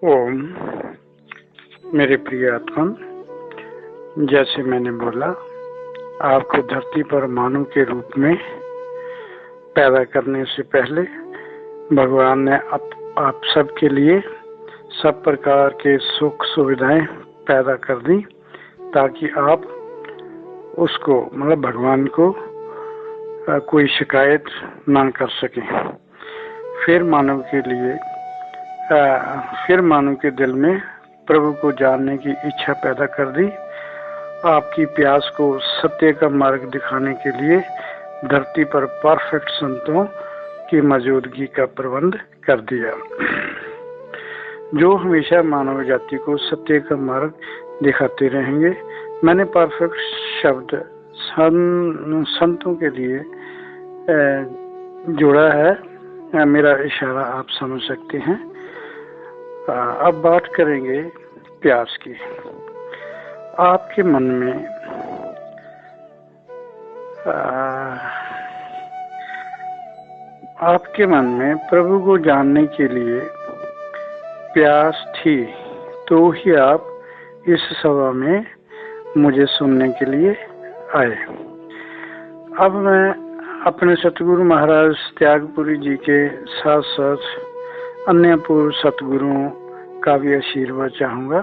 ओम। मेरे प्रिय आत्मन, जैसे मैंने बोला, आपको धरती पर मानव के रूप में पैदा करने से पहले भगवान ने आप सबके लिए सब प्रकार के सुख सुविधाएं पैदा कर दी ताकि आप उसको मतलब भगवान को कोई शिकायत ना कर सकें। फिर मानव के दिल में प्रभु को जानने की इच्छा पैदा कर दी। आपकी प्यास को सत्य का मार्ग दिखाने के लिए धरती पर परफेक्ट संतों की मौजूदगी का प्रबंध कर दिया, जो हमेशा मानव जाति को सत्य का मार्ग दिखाते रहेंगे। मैंने परफेक्ट शब्द संतों के लिए जोड़ा है। मेरा इशारा आप समझ सकते हैं। अब बात करेंगे प्यास की। आपके मन में प्रभु को जानने के लिए प्यास थी, तो ही आप इस सभा में मुझे सुनने के लिए आए। अब मैं अपने सतगुरु महाराज त्यागपुरी जी के साथ साथ अन्य पूर्व सतगुरुओं का भी आशीर्वाद चाहूंगा,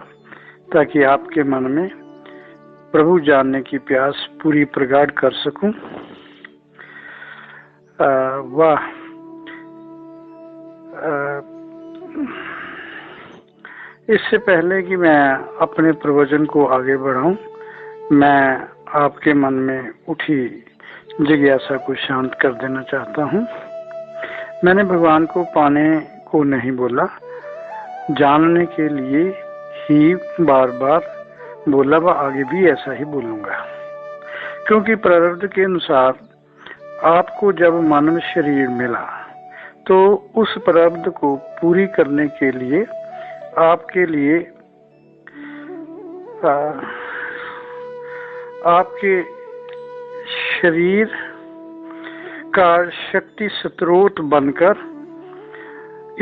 ताकि आपके मन में प्रभु जानने की प्यास पूरी प्रगाढ़ कर सकूं। वाह, इससे पहले कि मैं अपने प्रवचन को आगे बढ़ाऊं, मैं आपके मन में उठी जिज्ञासा को शांत कर देना चाहता हूं। मैंने भगवान को पाने को नहीं बोला, जानने के लिए ही बार बार बोला, व आगे भी ऐसा ही बोलूंगा। क्योंकि प्रारब्ध के अनुसार आपको जब मानव शरीर मिला, तो उस प्रारब्ध को पूरी करने के लिए आपके शरीर का शक्ति स्रोत बनकर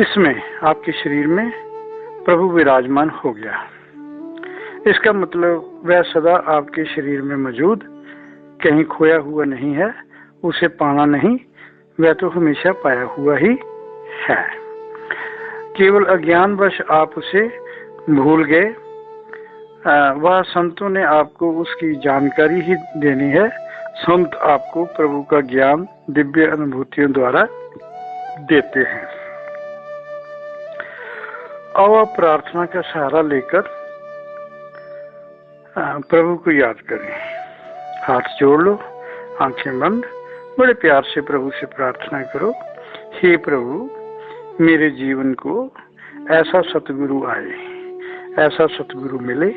इसमें आपके शरीर में प्रभु विराजमान हो गया। इसका मतलब वह सदा आपके शरीर में मौजूद, कहीं खोया हुआ नहीं है, उसे पाना नहीं, वह तो हमेशा पाया हुआ ही है। केवल अज्ञानवश आप उसे भूल गए। वह संतों ने आपको उसकी जानकारी ही देनी है। संत आपको प्रभु का ज्ञान दिव्य अनुभूतियों द्वारा देते हैं। अब आप प्रार्थना का सहारा लेकर प्रभु को याद करें। हाथ जोड़ लो, आंखें बंद, बड़े प्यार से प्रभु से प्रार्थना करो। हे प्रभु, मेरे जीवन को ऐसा सतगुरु आए, ऐसा सतगुरु मिले।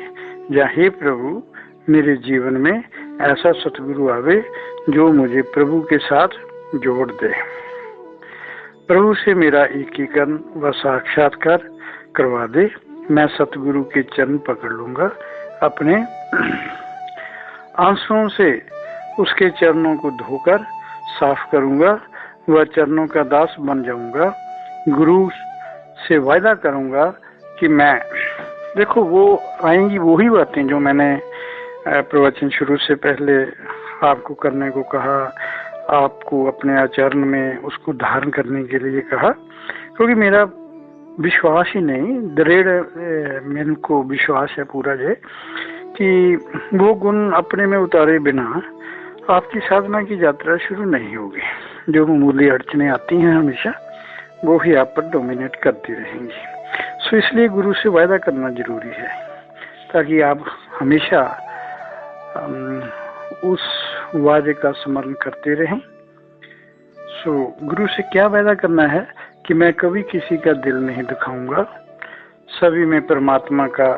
या हे प्रभु, मेरे जीवन में ऐसा सतगुरु आवे जो मुझे प्रभु के साथ जोड़ दे। प्रभु से मेरा एकीकरण व साक्षात्कार करवा दे। मैं सतगुरु के चरण पकड़ लूंगा, अपने आंसुओं से उसके चरणों को धोकर साफ करूंगा, वह चरणों का दास बन जाऊंगा। गुरु से वायदा करूंगा कि मैं, देखो वो आएंगी वही बातें जो मैंने प्रवचन शुरू से पहले आपको करने को कहा, आपको अपने आचरण में उसको धारण करने के लिए कहा। क्योंकि मेरा विश्वास ही नहीं, दृढ़ मेरे को विश्वास है पूरा है कि वो गुण अपने में उतारे बिना आपकी साधना की यात्रा शुरू नहीं होगी। जो मामूली अड़चने आती हैं हमेशा, वो ही आप पर डोमिनेट करती रहेंगी। सो इसलिए गुरु से वायदा करना जरूरी है, ताकि आप हमेशा उस वादे का स्मरण करते रहें। सो गुरु से क्या वायदा करना है कि मैं कभी किसी का दिल नहीं दुखाऊंगा, सभी में परमात्मा का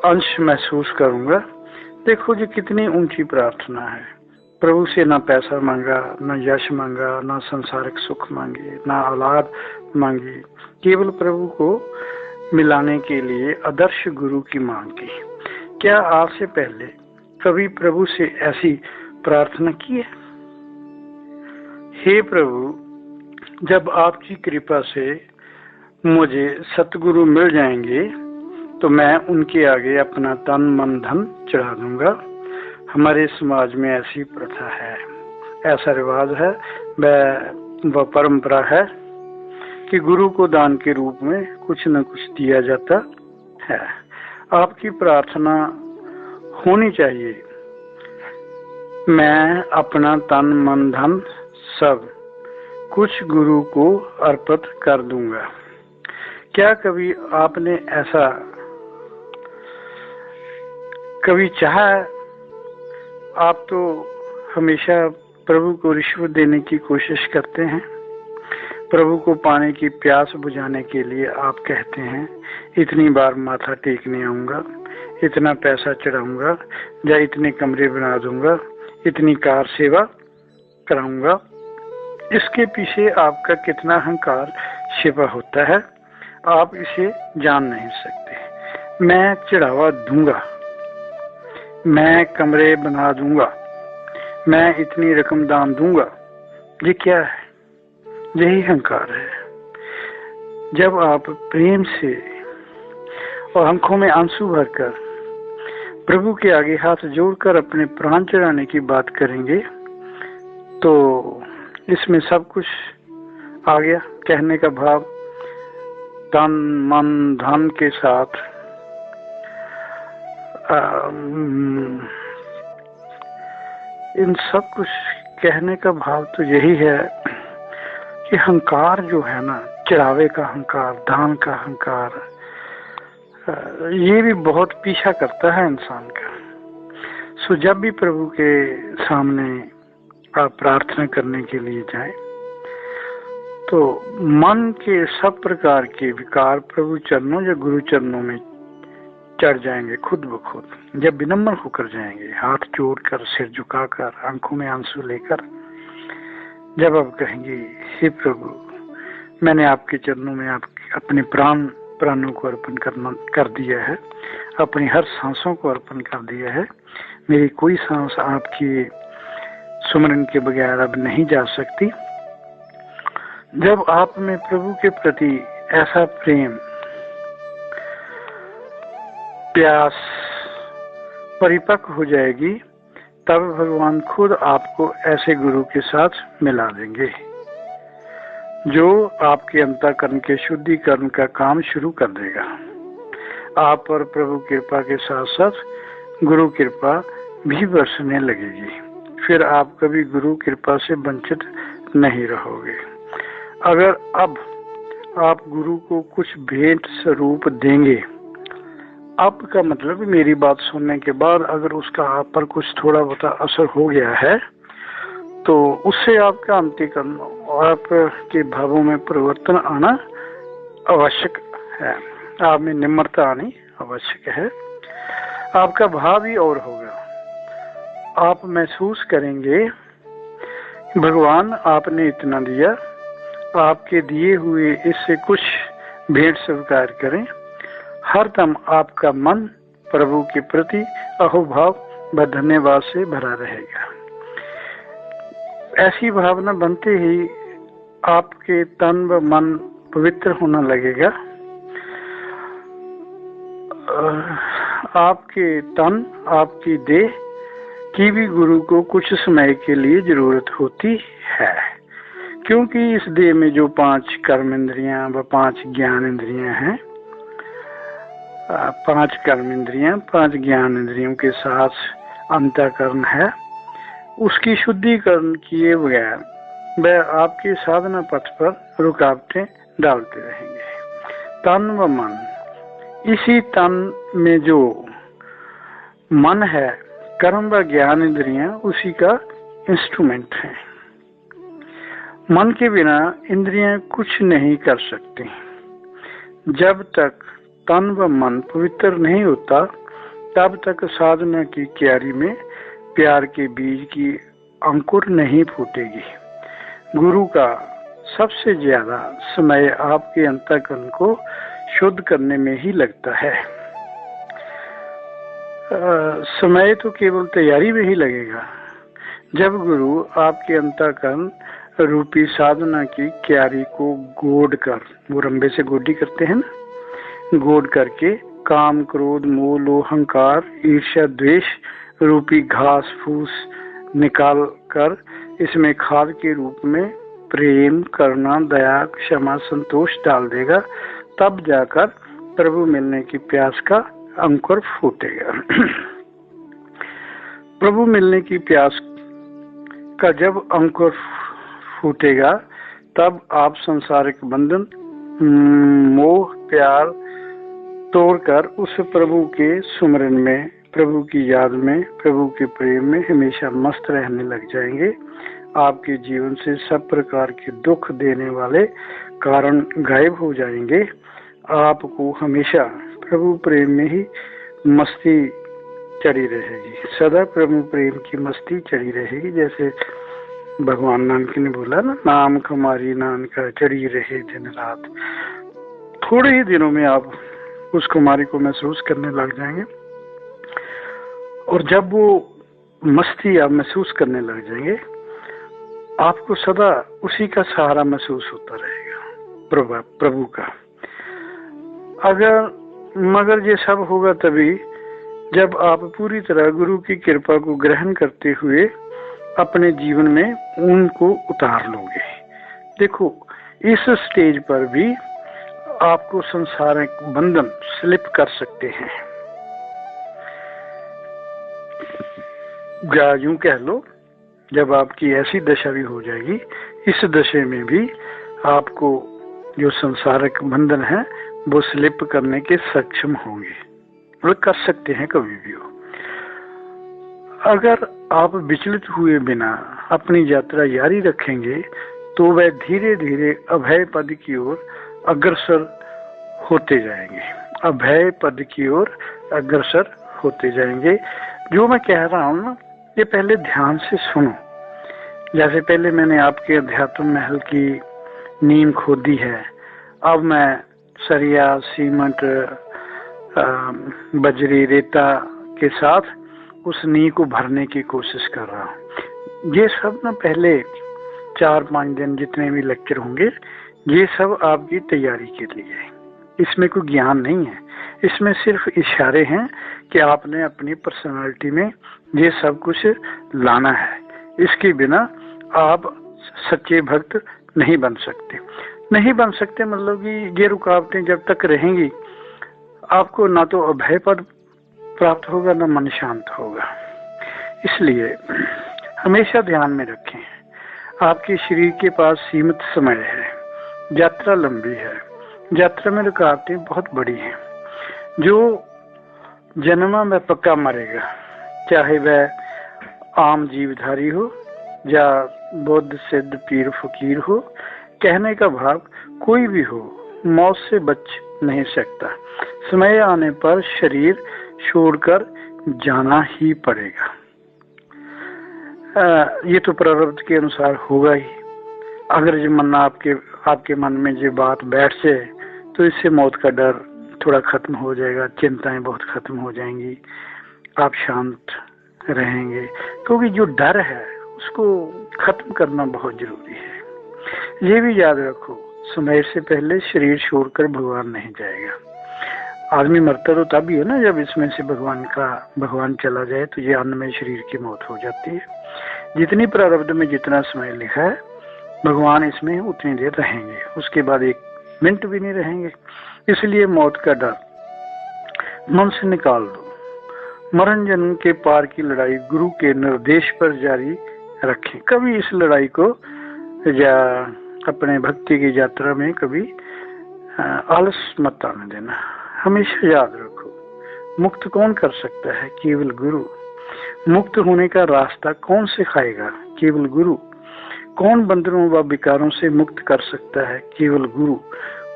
अंश महसूस करूंगा। देखो जी, कितनी ऊंची प्रार्थना है। प्रभु से ना पैसा मांगा, ना यश मांगा, ना संसारिक सुख मांगे, ना औलाद मांगी, केवल प्रभु को मिलाने के लिए आदर्श गुरु की मांग की। क्या आपसे पहले कभी प्रभु से ऐसी प्रार्थना की है? हे प्रभु, जब आपकी कृपा से मुझे सतगुरु मिल जाएंगे तो मैं उनके आगे अपना तन मन धन चढ़ा दूंगा। हमारे समाज में ऐसी प्रथा है, ऐसा रिवाज है, वह परंपरा है कि गुरु को दान के रूप में कुछ न कुछ दिया जाता है। आपकी प्रार्थना होनी चाहिए, मैं अपना तन मन धन सब कुछ गुरु को अर्पित कर दूंगा। क्या कभी आपने ऐसा कभी चाहा? आप तो हमेशा प्रभु को रिश्वत देने की कोशिश करते हैं। प्रभु को पाने की प्यास बुझाने के लिए आप कहते हैं इतनी बार माथा टेकने आऊंगा, इतना पैसा चढ़ाऊंगा, या इतने कमरे बना दूंगा, इतनी कार सेवा कराऊंगा। इसके पीछे आपका कितना अहंकार छिपा होता है, आप इसे जान नहीं सकते। मैं चढ़ावा दूंगा, मैं कमरे बना दूंगा, मैं इतनी रकम दान दूंगा, ये क्या है? यही अहंकार है। जब आप प्रेम से और आंखों में आंसू भरकर प्रभु के आगे हाथ जोड़कर अपने प्राण चढ़ाने की बात करेंगे तो इसमें सब कुछ आ गया। कहने का भाव तन मन धन के साथ इन सब कुछ कहने का भाव तो यही है कि अहंकार जो है ना, चढ़ावे का अहंकार, दान का अहंकार, ये भी बहुत पीछा करता है इंसान का। सो जब भी प्रभु के सामने आप प्रार्थना करने के लिए जाएं तो मन के सब प्रकार के विकार प्रभु चरणों या गुरु चरणों में चढ़ जाएंगे खुद ब खुद। जब विनम्र होकर जाएंगे, हाथ जोड़कर, सिर झुकाकर, आंखों में आंसू लेकर, जब आप कहेंगे हे प्रभु, मैंने आपके चरणों में आपके अपने प्राणों को अर्पण कर दिया है, अपनी हर सांसों को अर्पण कर दिया है, मेरी कोई सांस आपकी सुमरन के बगैर अब नहीं जा सकती। जब आप में प्रभु के प्रति ऐसा प्रेम, प्यास परिपक्व हो जाएगी, तब भगवान खुद आपको ऐसे गुरु के साथ मिला देंगे जो आपके अंतःकरण के शुद्धिकरण का काम शुरू कर देगा। आप पर प्रभु कृपा के साथ साथ गुरु कृपा भी बरसने लगेगी। फिर आप कभी गुरु कृपा से वंचित नहीं रहोगे। अगर अब आप गुरु को कुछ भेंट स्वरूप देंगे, अब का मतलब मेरी बात सुनने के बाद अगर उसका आप पर कुछ थोड़ा बहुत असर हो गया है तो उससे आपका अंतःकरण और आपके भावों में परिवर्तन आना आवश्यक है। आप में निम्रता आनी आवश्यक है। आपका भाव ही और होगा। आप महसूस करेंगे भगवान आपने इतना दिया, आपके दिए हुए इससे कुछ भेंट स्वीकार करें। हरदम आपका मन प्रभु के प्रति अहोभाव व धन्यवाद से भरा रहेगा। ऐसी भावना बनते ही आपके तन व मन पवित्र होने लगेगा। आपके तन, आपकी देह की भी गुरु को कुछ समय के लिए जरूरत होती है, क्योंकि इस देह में जो 5 कर्म इंद्रियां व 5 ज्ञान इंद्रियां हैं, 5 कर्म इंद्रियां, 5 ज्ञान इंद्रियों के साथ अंतःकरण है, उसकी शुद्धिकरण किए बगैर वह आपके साधना पथ पर रुकावटें डालते रहेंगे। तन व मन, इसी तन में जो मन है, कर्म व ज्ञान इंद्रियां उसी का इंस्ट्रूमेंट है। मन के बिना इंद्रियां कुछ नहीं कर सकती। जब तक तन व मन पवित्र नहीं होता तब तक साधना की क्यारी में प्यार के बीज की अंकुर नहीं फूटेगी। गुरु का सबसे ज्यादा समय आपके अंतःकरण को शुद्ध करने में ही लगता है। समय तो केवल तैयारी में ही लगेगा। जब गुरु आपके अंतःकरण रूपी साधना की क्यारी को गोड कर, वो रंबे से गोडी करते हैं ना, गोड करके काम क्रोध मोह लोभ अहंकार ईर्ष्या द्वेष रूपी घास फूस निकाल कर इसमें खाद के रूप में प्रेम करुणा दया क्षमा संतोष डाल देगा, तब जाकर प्रभु मिलने की प्यास का अंकुर फूटेगा। प्रभु मिलने की प्यास का जब अंकुर फूटेगा तब आप संसारिक बंधन मोह प्यार तोड़कर उस प्रभु के सुमरन में, प्रभु की याद में, प्रभु के प्रेम में हमेशा मस्त रहने लग जाएंगे। आपके जीवन से सब प्रकार के दुख देने वाले कारण गायब हो जाएंगे। आपको हमेशा प्रभु प्रेम में ही मस्ती चढ़ी रहेगी, सदा प्रभु प्रेम की मस्ती चढ़ी रहेगी। जैसे भगवान नानक ने बोला ना, नाम कुमारी नानका चढ़ी रहे दिन रात। थोड़े ही दिनों में आप उस कुमारी को महसूस करने लग जाएंगे, और जब वो मस्ती आप महसूस करने लग जाएंगे, आपको सदा उसी का सहारा महसूस होता रहेगा, प्रभु का। मगर ये सब होगा तभी जब आप पूरी तरह गुरु की कृपा को ग्रहण करते हुए अपने जीवन में उनको उतार लोगे। देखो, इस स्टेज पर भी आपको संसारिक बंधन स्लिप कर सकते हैं, या यूं कह लो, जब आपकी ऐसी दशा भी हो जाएगी, इस दशा में भी आपको जो संसारिक बंधन है वो स्लिप करने के सक्षम होंगे, और कर सकते हैं कभी भी हो। अगर आप विचलित हुए बिना अपनी यात्रा जारी रखेंगे तो वह धीरे धीरे अभय पद की ओर अग्रसर होते जाएंगे, अभय पद की ओर अग्रसर होते जाएंगे। जो मैं कह रहा हूँ ना, ये पहले ध्यान से सुनो। जैसे पहले मैंने आपके अध्यात्म महल की नींव खोदी है, अब मैं सरिया सीमेंट बजरी रेता के साथ उस नींव को भरने की कोशिश कर रहा हूँ। ये सब ना पहले 4-5 दिन जितने भी लेक्चर होंगे, ये सब आपकी तैयारी के लिए। इसमें कोई ज्ञान नहीं है, इसमें सिर्फ इशारे हैं कि आपने अपनी पर्सनालिटी में ये सब कुछ लाना है। इसके बिना आप सच्चे भक्त नहीं बन सकते। नहीं बन सकते मतलब कि ये रुकावटें जब तक रहेंगी, आपको ना तो अभय पद प्राप्त होगा, ना मन शांत होगा। इसलिए हमेशा ध्यान में रखें, आपके शरीर के पास सीमित समय है, यात्रा लंबी है, यात्रा में रुकावटें बहुत बड़ी हैं। जो जन्मा में पक्का मरेगा, चाहे वह आम जीवधारी हो या बुद्ध सिद्ध पीर फकीर हो, कहने का भाव कोई भी हो, मौत से बच नहीं सकता। समय आने पर शरीर छोड़कर जाना ही पड़ेगा। ये तो प्रारब्ध के अनुसार होगा ही। अगर जो मन आपके मन में जो बात बैठ जाए तो इससे मौत का डर थोड़ा खत्म हो जाएगा, चिंताएं बहुत खत्म हो जाएंगी, आप शांत रहेंगे। क्योंकि जो डर है उसको खत्म करना बहुत जरूरी है। ये भी याद रखो, समय से पहले शरीर छोड़कर भगवान नहीं जाएगा। आदमी मरता तो तब ही है ना जब इसमें से भगवान चला जाए, तो ये अन्नमय शरीर की मौत हो जाती है। जितनी प्रारब्ध में जितना समय लिखा है, भगवान इसमें उतनी देर रहेंगे, उसके बाद 1 मिनट भी नहीं रहेंगे। इसलिए मौत का डर मन से निकाल दो। मरण जन्म के पार की लड़ाई गुरु के निर्देश पर जारी रखें। कभी इस लड़ाई को या अपने भक्ति की यात्रा में कभी आलस मत आने देना। हमेशा याद रखो, मुक्त कौन कर सकता है? केवल गुरु। मुक्त होने का रास्ता कौन सिखाएगा? केवल गुरु। कौन बंधनों व विकारों से मुक्त कर सकता है? केवल गुरु।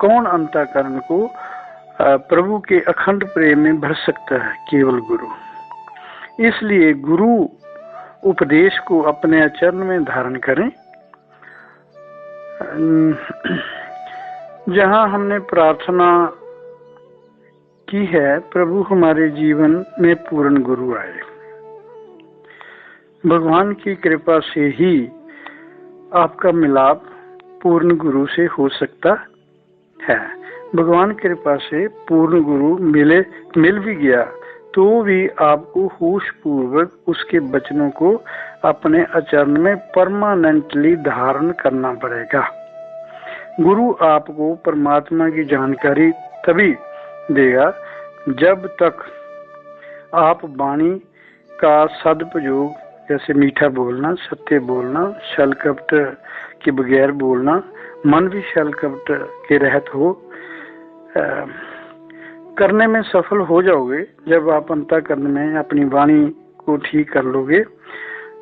कौन अंतःकरण को प्रभु के अखंड प्रेम में भर सकता है? केवल गुरु। इसलिए गुरु उपदेश को अपने आचरण में धारण करें। जहां हमने प्रार्थना की है, प्रभु हमारे जीवन में पूर्ण गुरु आए। भगवान की कृपा से ही आपका मिलाप पूर्ण गुरु से हो सकता है। भगवान की कृपा से पूर्ण गुरु मिल भी गया तो भी आपको होश पूर्वक उसके वचनों को अपने आचरण में परमानेंटली धारण करना पड़ेगा। गुरु आपको परमात्मा की जानकारी तभी देगा जब तक आप वाणी का सदुपयोग, जैसे मीठा बोलना, सत्य बोलना, छल कपट के बगैर बोलना, मन भी छल कपट के रहित हो, करने में सफल हो जाओगे जब आप अंतःकरण में अपनी वाणी को ठीक कर लोगे,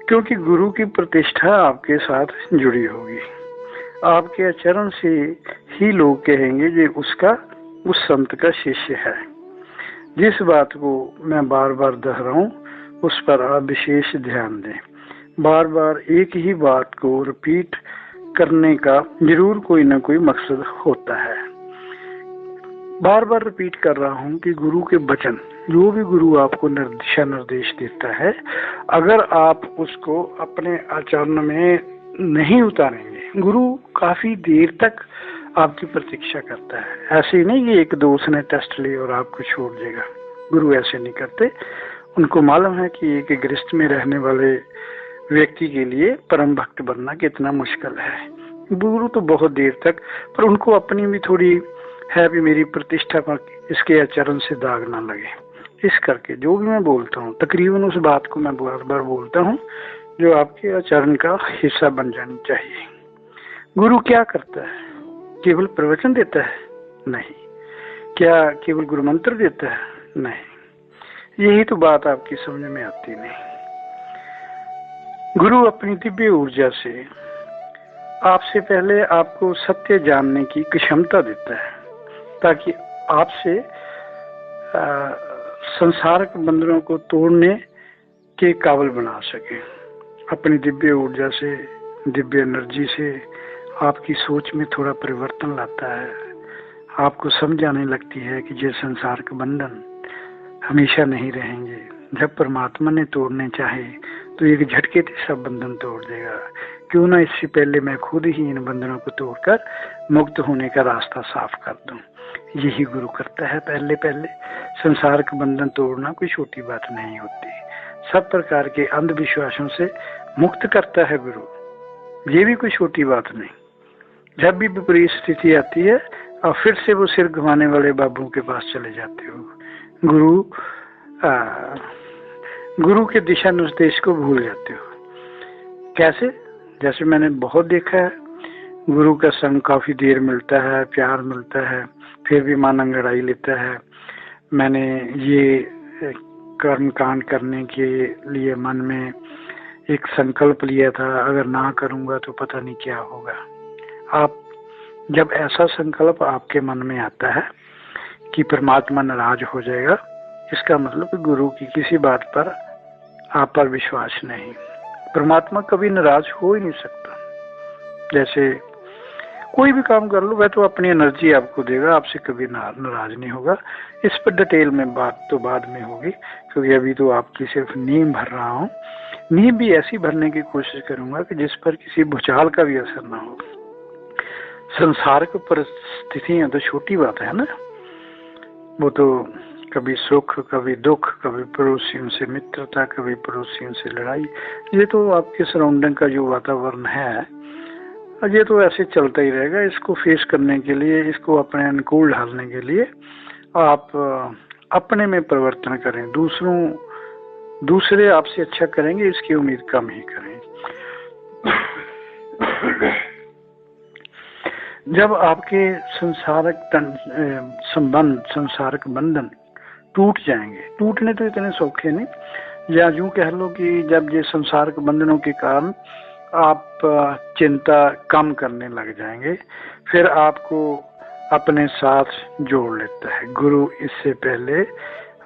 क्योंकि गुरु की प्रतिष्ठा आपके साथ जुड़ी होगी। आपके आचरण से ही लोग कहेंगे ये उस संत का शिष्य है। जिस बात को मैं बार बार दोहराऊं उस पर आप विशेष ध्यान दें। बार बार एक ही बात को रिपीट करने का जरूर कोई ना कोई मकसद होता है। बार बार रिपीट कर रहा हूं कि गुरु के वचन, जो भी गुरु आपको दिशा निर्देश देता है, अगर आप उसको अपने आचरण में नहीं उतारेंगे, गुरु काफी देर तक आपकी प्रतीक्षा करता है। ऐसे ही नहीं कि एक दो उसने टेस्ट लिए और आपको छोड़ देगा। गुरु ऐसे नहीं करते। उनको मालूम है कि एक गृहस्थ में रहने वाले व्यक्ति के लिए परम भक्त बनना कितना मुश्किल है। गुरु तो बहुत देर तक, पर उनको अपनी भी थोड़ी है भी मेरी प्रतिष्ठा पर इसके आचरण से दाग ना लगे। इस करके जो भी मैं बोलता हूँ तकरीबन उस बात को मैं बार बार बोलता हूँ जो आपके आचरण का हिस्सा बन जानी चाहिए। गुरु क्या करता है? केवल प्रवचन देता है? नहीं। क्या केवल गुरु मंत्र देता है? नहीं। यही तो बात आपकी समझ में आती नहीं। गुरु अपनी दिव्य ऊर्जा से आपसे पहले आपको सत्य जानने की क्षमता देता है ताकि आपसे संसारक बंधनों को तोड़ने के काबिल बना सके। अपनी दिव्य ऊर्जा से, दिव्य एनर्जी से आपकी सोच में थोड़ा परिवर्तन लाता है। आपको समझ आने लगती है कि ये संसार के बंधन हमेशा नहीं रहेंगे। जब परमात्मा ने तोड़ने चाहे तो एक झटके से सब बंधन तोड़ देगा। क्यों ना इससे पहले मैं खुद ही इन बंधनों को तोड़कर मुक्त होने का रास्ता साफ कर दूं। यही गुरु करता है। पहले संसार के बंधन तोड़ना कोई छोटी बात नहीं होती। सब प्रकार के अंधविश्वासों से मुक्त करता है गुरु। ये भी कोई छोटी बात नहीं। जब भी विपरीत स्थिति आती है और फिर से वो सिर घुमाने वाले बाबू के पास चले जाते हो। गुरु के दिशा निर्देश को भूल जाते हो। कैसे? जैसे मैंने बहुत देखा है, गुरु का संग काफी देर मिलता है, प्यार मिलता है, फिर भी मन अंगड़ाई लेता है। मैंने ये कर्म कांड करने के लिए मन में एक संकल्प लिया था, अगर ना करूंगा तो पता नहीं क्या होगा। आप जब ऐसा संकल्प आपके मन में आता है कि परमात्मा नाराज हो जाएगा, इसका मतलब गुरु की किसी बात पर आप पर विश्वास नहीं। परमात्मा कभी नाराज हो ही नहीं सकता। जैसे कोई भी काम कर लो, वह तो अपनी एनर्जी आपको देगा, आपसे कभी नाराज नहीं होगा। इस पर डिटेल में बात तो बाद में होगी, क्योंकि अभी तो आपकी सिर्फ नींव भर रहा हूँ। नींव भी ऐसी भरने की कोशिश करूंगा कि जिस पर किसी भूचाल का भी असर ना हो। संसार की परिस्थितियां तो छोटी बात है ना, वो तो कभी सुख, कभी दुख, कभी पड़ोसियों से मित्रता, कभी पड़ोसियों से लड़ाई। ये तो आपके सराउंडिंग का जो वातावरण है, ये तो ऐसे चलता ही रहेगा। इसको फेस करने के लिए, इसको अपने अनुकूल ढालने के लिए आप अपने में परिवर्तन करें। दूसरे आपसे अच्छा करेंगे इसकी उम्मीद कम ही करें। जब आपके संसारक बंधन टूट जाएंगे, टूटने तो इतने सौखे नहीं, या यूं कह लो कि जब ये संसार के बंधनों के कारण आप चिंता कम करने लग जाएंगे, फिर आपको अपने साथ जोड़ लेता है गुरु। इससे पहले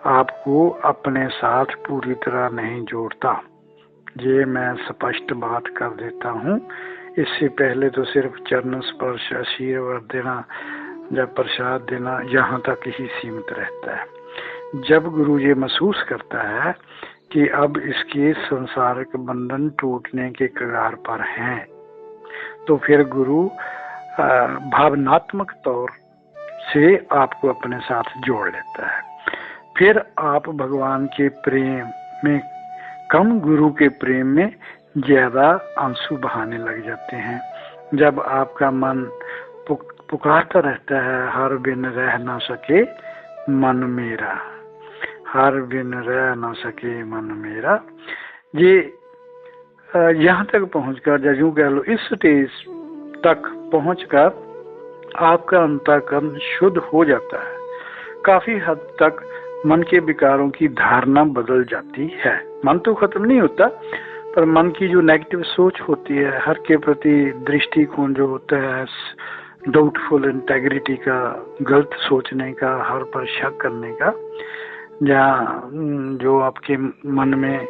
आपको अपने साथ पूरी तरह नहीं जोड़ता, ये मैं स्पष्ट बात कर देता हूँ। इससे पहले तो सिर्फ चरण स्पर्श, आशीर्वाद देना या प्रसाद देना, यहाँ तक ही सीमित रहता है। जब गुरु ये महसूस करता है कि अब इसके संसारिक बंधन टूटने के कगार पर हैं, तो फिर गुरु भावनात्मक तौर से आपको अपने साथ जोड़ लेता है। फिर आप भगवान के प्रेम में कम, गुरु के प्रेम में ज्यादा आंसू बहाने लग जाते हैं। जब आपका मन पुकारता रहता है, हर बिन रह ना सके मन मेरा, हर बिन रह ना सके मन मेरा, ये यहाँ तक पहुंचकर, यूं कह लो इस स्टेज तक पहुंचकर आपका अंतःकरण शुद्ध हो जाता है। काफी हद तक मन के विकारों की धारणा बदल जाती है। मन तो खत्म नहीं होता, पर मन की जो नेगेटिव सोच होती है, हर के प्रति दृष्टिकोण जो होता है, डाउटफुल इंटेग्रिटी का, गलत सोचने का, हर पर शक करने का, जहाँ जो आपके मन में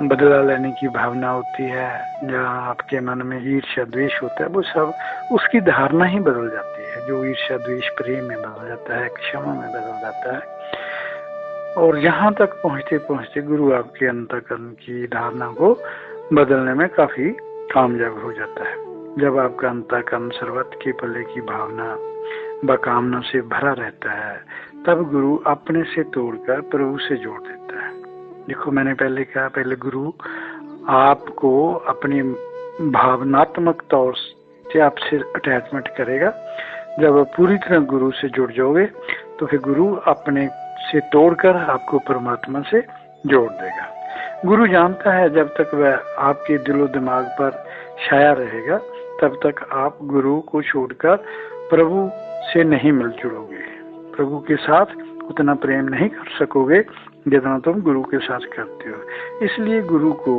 बदला लेने की भावना होती है, जहाँ आपके मन में ईर्ष्या द्वेष होता है, वो सब उसकी धारणा ही बदल जाती है। जो ईर्ष्या द्वेष प्रेम में बदल जाता है, क्षमा में बदल जाता है। और यहाँ तक पहुँचते पहुँचते गुरु आपके अंतःकरण की धारणा को बदलने में काफी कामयाब हो जाता है। जब आपका अंतःकरण सर्वत्र के पल्ले की भावना व कामना से भरा रहता है, तब गुरु अपने से तोड़कर प्रभु से जोड़ देता है। देखो, मैंने पहले कहा, पहले गुरु आपको अपनी भावनात्मक तौर से आपसे अटैचमेंट करेगा। जब आप पूरी तरह गुरु से जुड़ जाओगे, तो फिर गुरु अपने से तोड़कर आपको परमात्मा से जोड़ देगा। गुरु जानता है जब तक वह आपके दिलो दिमाग पर छाया रहेगा, तब तक आप गुरु को छोड़कर प्रभु से नहीं मिल जुड़ोगे। प्रभु के साथ उतना प्रेम नहीं कर सकोगे जितना तुम गुरु के साथ करते हो। इसलिए गुरु को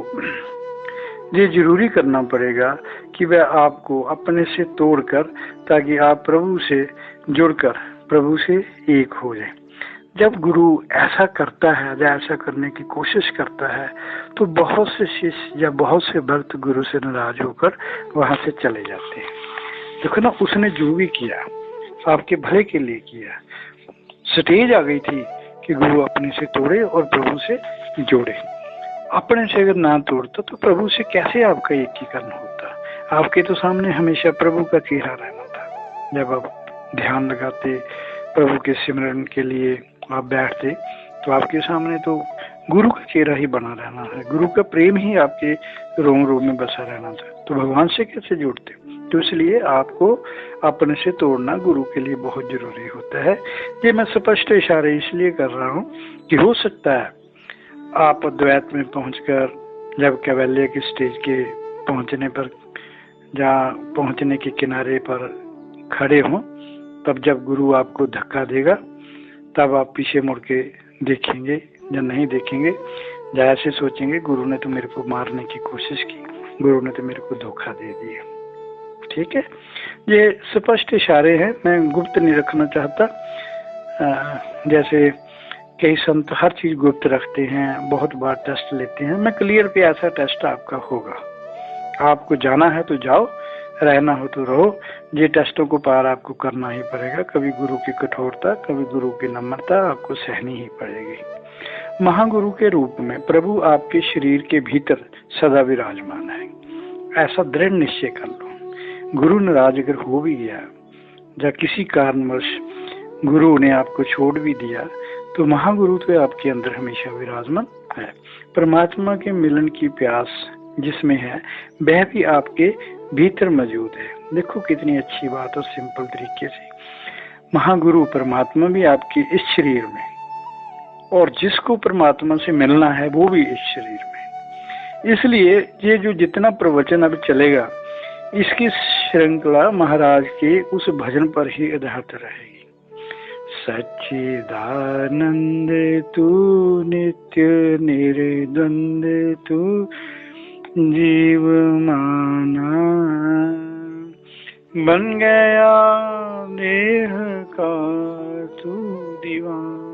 ये जरूरी करना पड़ेगा कि वह आपको अपने से तोड़कर, ताकि आप प्रभु से जुड़कर प्रभु से एक हो जाए। जब गुरु ऐसा करता है या ऐसा करने की कोशिश करता है, तो बहुत से शिष्य या बहुत से भक्त गुरु से नाराज होकर वहां से चले जाते हैं। देखो ना, उसने जो भी किया आपके भले के लिए किया। स्टेज आ गई थी कि गुरु अपने से तोड़े और प्रभु से जोड़े। अपने से अगर ना तोड़ता तो प्रभु से कैसे आपका एकीकरण होता। आपके तो सामने हमेशा प्रभु का चेहरा रहना था। जब आप ध्यान लगाते, प्रभु के सिमरन के लिए आप बैठते, तो आपके सामने तो गुरु का चेहरा ही बना रहना है। गुरु का प्रेम ही आपके रोम रोम में बसा रहना था। तो भगवान से कैसे जुड़ते? तो इसलिए आपको अपने से तोड़ना गुरु के लिए बहुत जरूरी होता है। ये मैं स्पष्ट इशारे इसलिए कर रहा हूँ कि हो सकता है आप द्वैत में पहुंचकर, जब कैवल्य की स्टेज के पहुंचने पर, जहाँ पहुंचने के किनारे पर खड़े हों, तब जब गुरु आपको धक्का देगा, तब आप पीछे मुड़ के देखेंगे या नहीं देखेंगे, या ऐसे सोचेंगे गुरु ने तो मेरे को मारने की कोशिश की, गुरु ने तो मेरे को धोखा दे दिया। ठीक है, ये स्पष्ट इशारे हैं, मैं गुप्त नहीं रखना चाहता। जैसे कई संत हर चीज गुप्त रखते हैं, बहुत बार टेस्ट लेते हैं। मैं क्लियर पे ऐसा टेस्ट आपका होगा। आपको जाना है तो जाओ, रहना हो तो रहो। ये टेस्टों को पार आपको करना ही पड़ेगा। कभी गुरु की कठोरता, कभी गुरु की नम्रता आपको सहनी ही पड़ेगी। महागुरु के रूप में प्रभु आपके शरीर के भीतर सदा विराजमान है, ऐसा दृढ़ निश्चय कर लो। गुरु नाराज अगर हो भी गया या किसी कारणवश गुरु ने आपको छोड़ भी दिया, तो महागुरु तो आपके अंदर हमेशा विराजमान है। परमात्मा के मिलन की प्यास जिसमें है, वह भी आपके भीतर मौजूद है। देखो कितनी अच्छी बात और सिंपल तरीके से। महागुरु परमात्मा भी आपके इस शरीर में, और जिसको परमात्मा से मिलना है वो भी इस शरीर में। इसलिए ये जो जितना प्रवचन अब चलेगा, इसकी श्रृंखला महाराज के उस भजन पर ही आधारित रहेगी। सच्चिदानंद तू नित्य निर्द्वंद तू जीव माना, बन गया देह का तू दीवाना।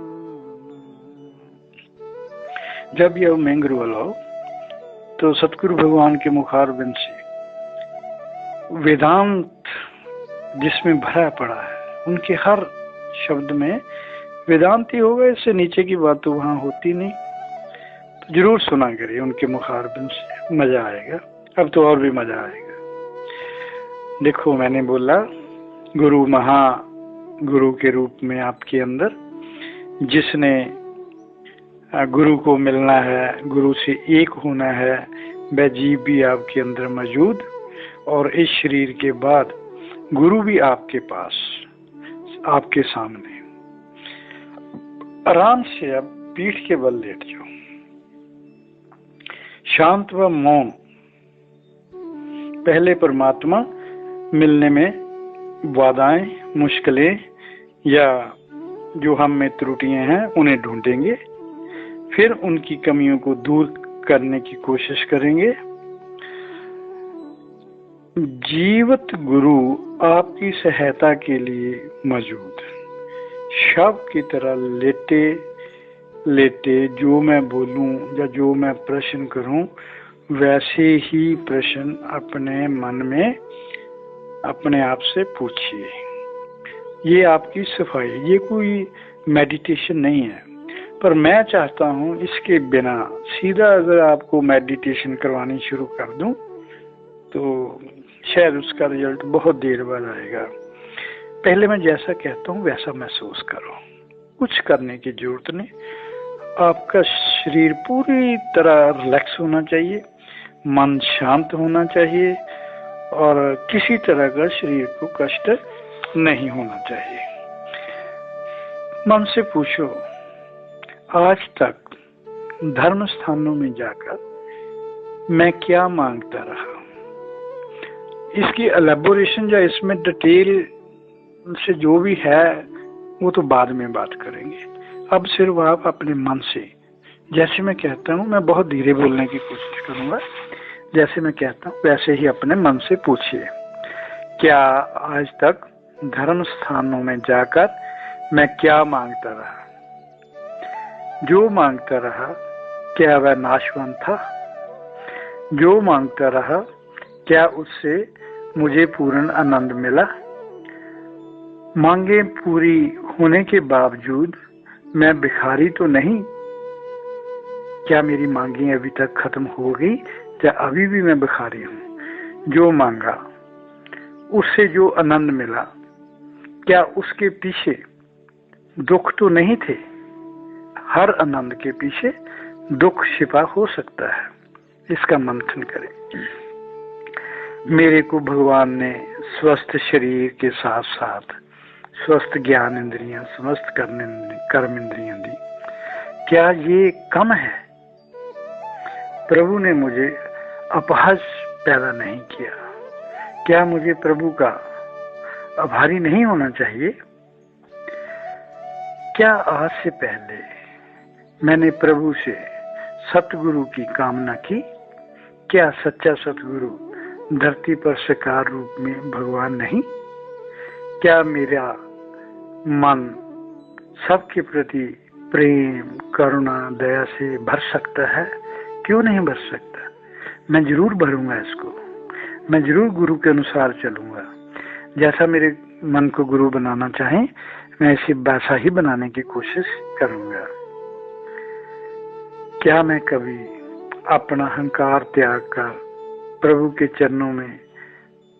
जब यह मैंगरू वाला तो सतगुरु भगवान के मुखारबिंद से वेदांत जिसमें भरा पड़ा है, उनके हर शब्द में वेदांत ही होगा। इससे नीचे की बात तो वहां होती नहीं। तो जरूर सुना करिए उनके मुखारबिंद से, मजा आएगा। अब तो और भी मजा आएगा। देखो मैंने बोला गुरु महा गुरु के रूप में आपके अंदर, जिसने गुरु को मिलना है, गुरु से एक होना है, वह जीव भी आपके अंदर मौजूद, और इस शरीर के बाद गुरु भी आपके पास, आपके सामने। आराम से अब पीठ के बल लेट जाओ, शांत व मौन। पहले परमात्मा मिलने में बाधाएं, मुश्किलें या जो हम में त्रुटियां हैं उन्हें ढूंढेंगे, फिर उनकी कमियों को दूर करने की कोशिश करेंगे। जीवित गुरु आपकी सहायता के लिए मौजूद, शव की तरह लेटे लेटे जो मैं बोलूं या जो मैं प्रश्न करूं वैसे ही प्रश्न अपने मन में अपने आप से पूछिए। ये आपकी सफाई, ये कोई मेडिटेशन नहीं है, पर मैं चाहता हूं इसके बिना सीधा अगर आपको मेडिटेशन करवानी शुरू कर दूं तो शायद उसका रिजल्ट बहुत देर बाद आएगा। पहले मैं जैसा कहता हूं वैसा महसूस करो, कुछ करने की जरूरत नहीं। आपका शरीर पूरी तरह रिलैक्स होना चाहिए, मन शांत होना चाहिए और किसी तरह का शरीर को कष्ट नहीं होना चाहिए। मन से पूछो, आज तक धर्म स्थानों में जाकर मैं क्या मांगता रहा। इसकी एलेबोरेशन या इसमें डिटेल से जो भी है वो तो बाद में बात करेंगे। अब सिर्फ आप अपने मन से, जैसे मैं कहता हूँ, मैं बहुत धीरे बोलने की कोशिश करूंगा, जैसे मैं कहता हूँ वैसे ही अपने मन से पूछिए, क्या आज तक धर्म स्थानों में जाकर मैं क्या मांगता रहा। जो मांगता रहा क्या वह नाशवान था। जो मांगता रहा क्या उससे मुझे पूर्ण आनंद मिला। मांगे पूरी होने के बावजूद मैं भिखारी तो नहीं। क्या मेरी मांगे अभी तक खत्म हो गई या अभी भी मैं भिखारी हूँ। जो मांगा उससे जो आनंद मिला, क्या उसके पीछे दुख तो नहीं थे। हर आनंद के पीछे दुख छिपा हो सकता है, इसका मंथन करें। मेरे को भगवान ने स्वस्थ शरीर के साथ साथ स्वस्थ ज्ञान इंद्रियां, समस्त कर्म इंद्रियां दी। क्या ये कम है। प्रभु ने मुझे अपहास पैदा नहीं किया। क्या मुझे प्रभु का आभारी नहीं होना चाहिए। क्या आज से पहले मैंने प्रभु से सतगुरु की कामना की। क्या सच्चा सतगुरु धरती पर साकार रूप में भगवान नहीं। क्या मेरा मन सबके प्रति प्रेम, करुणा, दया से भर सकता है। क्यों नहीं भर सकता। मैं जरूर भरूंगा इसको। मैं जरूर गुरु के अनुसार चलूंगा। जैसा मेरे मन को गुरु बनाना चाहे मैं इसे वैसा ही बनाने की कोशिश करूंगा। क्या मैं कभी अपना अहंकार त्याग कर प्रभु के चरणों में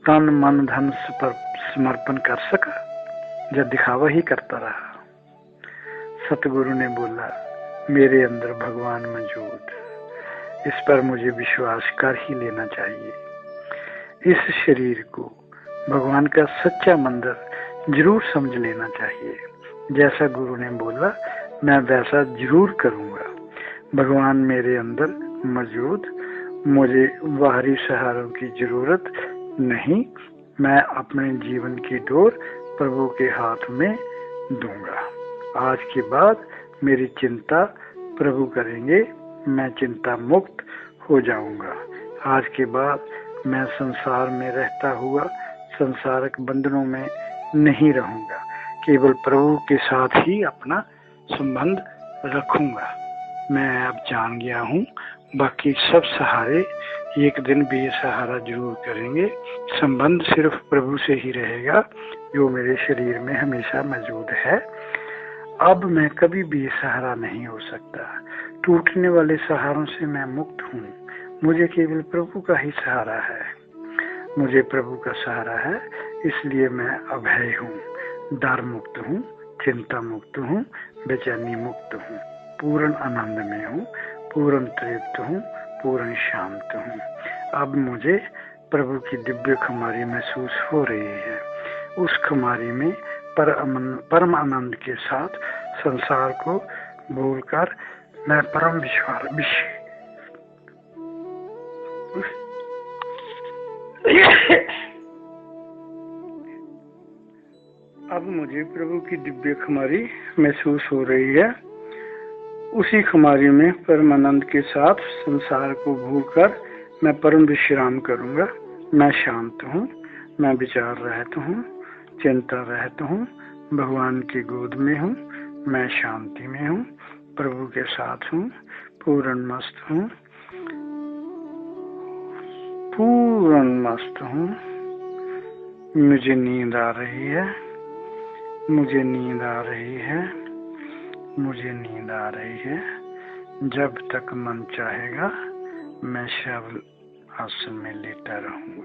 तन मन धन पर समर्पण कर सका या दिखावा ही करता रहा। सतगुरु ने बोला, मेरे अंदर भगवान मौजूद, इस पर मुझे विश्वास कर ही लेना चाहिए। इस शरीर को भगवान का सच्चा मंदिर जरूर समझ लेना चाहिए। जैसा गुरु ने बोला मैं वैसा जरूर करूंगा। भगवान मेरे अंदर मौजूद, मुझे बाहरी सहारों की जरूरत नहीं। मैं अपने जीवन की डोर प्रभु के हाथ में दूंगा। आज के बाद मेरी चिंता प्रभु करेंगे। मैं चिंता मुक्त हो जाऊंगा। आज के बाद मैं संसार में रहता हुआ संसारिक बंधनों में नहीं रहूंगा। केवल प्रभु के साथ ही अपना संबंध रखूंगा। मैं अब जान गया हूँ, बाकी सब सहारे एक दिन बेसहारा जरूर करेंगे। संबंध सिर्फ प्रभु से ही रहेगा जो मेरे शरीर में हमेशा मौजूद है। अब मैं कभी बेसहारा नहीं हो सकता। टूटने वाले सहारों से मैं मुक्त हूँ। मुझे केवल प्रभु का ही सहारा है। मुझे प्रभु का सहारा है, इसलिए मैं अभय हूँ, डर मुक्त हूँ, चिंता मुक्त हूँ, बेचैनी मुक्त हूँ, पूर्ण आनंद में हूँ, पूर्ण तृप्त हूँ, पूर्ण शांत हूँ। अब मुझे प्रभु की दिव्य खुमारी महसूस हो रही है। उस खुमारी में परम आनंद के साथ संसार को भूलकर मैं परम अब मुझे प्रभु की दिव्य खुमारी महसूस हो रही है। उसी खुमारी में परमानंद के साथ संसार को भूलकर मैं परम विश्राम करूंगा। मैं शांत हूँ, मैं विचार रहित हूँ, चिंता रहित हूँ, भगवान की गोद में हूँ, मैं शांति में हूँ, प्रभु के साथ हूँ, पूर्ण मस्त हूँ, पूर्ण मस्त हूँ। मुझे नींद आ रही है, मुझे नींद आ रही है, मुझे नींद आ रही है। जब तक मन चाहेगा मैं शव आसन में लेटा रहूंगा।